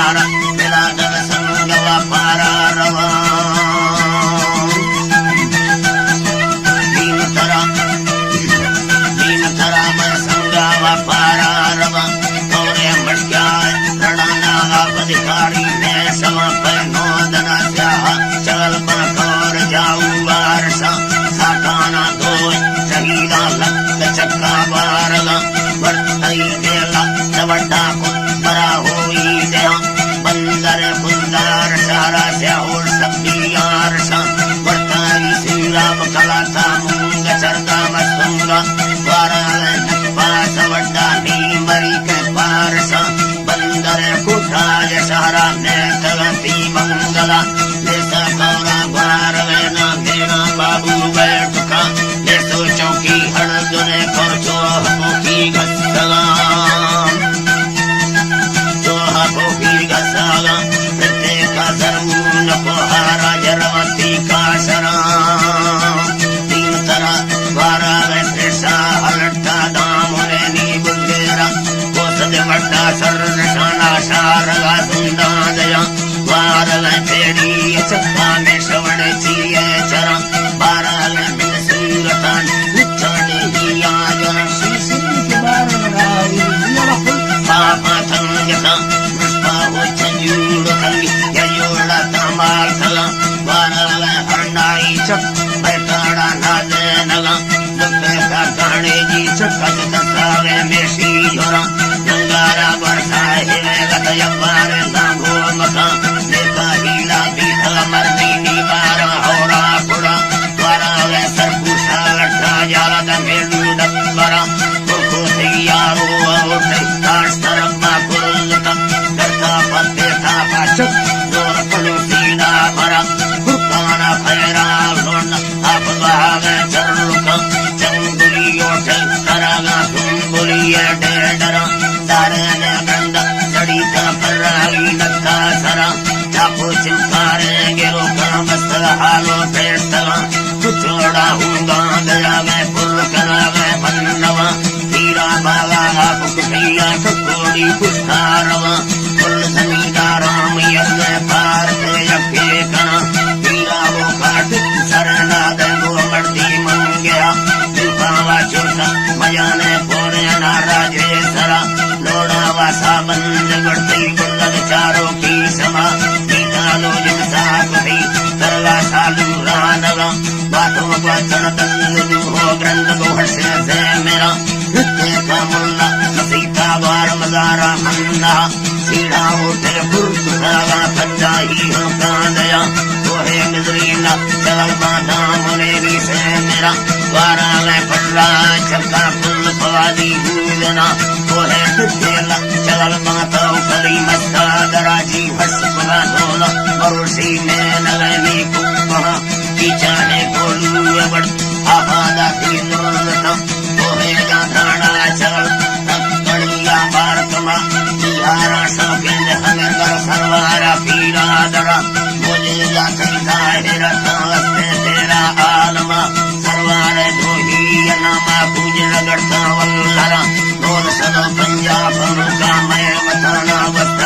पार विराजन संगव पारारवा दीन तरा मैं संगव पारारवा तोरे मटक्या रणना अधिकारी में सम नोदन चल पर जाऊ वारसा साकाना दो शहीदा लक चक्का बारला वर्तई देला चवटा कुंबरा होई दया बंदर कुंदार सारा से और सबियार सा वर्तई श्रीराम कला था मूंग चरदा मस्तुंगा वारा पास वड्डा नी मरी के पारसा बंदर कुठाय सारा ने तगती मंगला लेसा कौरा वार वेना घेरा बाबू बैठका ले सोचो की हड़दने पहुंचो की गसला की गसला प्रत्येक धर्मूल पोहारा जरवती का शरा तीन तरह वारा वैसा हलटा दामुने नी बुद्धेरा कोसद वड्डा सर्वशाना शारगा सुंदा दया वार पेड़ी चक्का में श्रवण चिए चरा बारह में सूरतान उच्चाने ही आजन पापा संगता पुष्पा हो चंजूड़ खंगी ययोड़ा तमाल थला वारल हरनाई चक बैठाड़ा नादे नगा दुखे का कहने जी चक्कत दसावे में शी जोरा नंगारा बरसा हिवे गत यब्बारे नागो मका देखा हीला बीथा मरदी नीबार होरा पुरा वारल सरपूषा लट्टा जाला दमेलू डब्बरा मुखो सियारो उठे ताश तरम्मा कुरुलता डरता पत्ते था पाचक जोर पलू सीना भरा गुरकाना फैरा लोना आप बहावे चरुका चंगुली ओठे करागा तुंगुली डेडरा सारे ने गंदा सड़ी का फरागी नक्का सरा चापो चिंकारे गिरो का मस्त हालो पेस्तला कुचोड़ा हूंगा दया में पुर करा में पन्नवा तीरा बागा पुकैया टकोड़ी पुष्कारवा कुल समीदा राम यज्ञ पार यज्ञ कना तीरा वो काट सरना दंगो मर्दी मंगया दिलपावा चोटा मयाने पोरे नाराजे सरा लोड़ा वासा बंद गड़ती गुल्लद चारों की समा लो जिनसा कुटी करला सालू रानवा बातों वचन तंदु हो ग्रंथ गोहर से मेरा हृदय का मुल्ला सीता बार मजारा मन्ना सीढ़ा उठे गुरुदागा पंजा ही हो कांदया तोहे मिजरीला चल बाधा मुने भी से मेरा द्वारा में पल्ला चक्का फुल पवादी भूलना तोहे तेला चल माता कली मस्ता दराजी हस पगा धोला मरुषि में नगनी कुम्हा की चाहे बोलू बड़ आहादा की नूरता तोहे गाधाना चल तकड़िया बारतमा तिहारा सौकेंद हमें कर सरवारा पीरा दरा मुझे जाती जाहिर तास्ते तेरा आलमा सरवार धोही नामा पूजन करता वल्लरा नोर सदो पंजाब का मैं बताना बता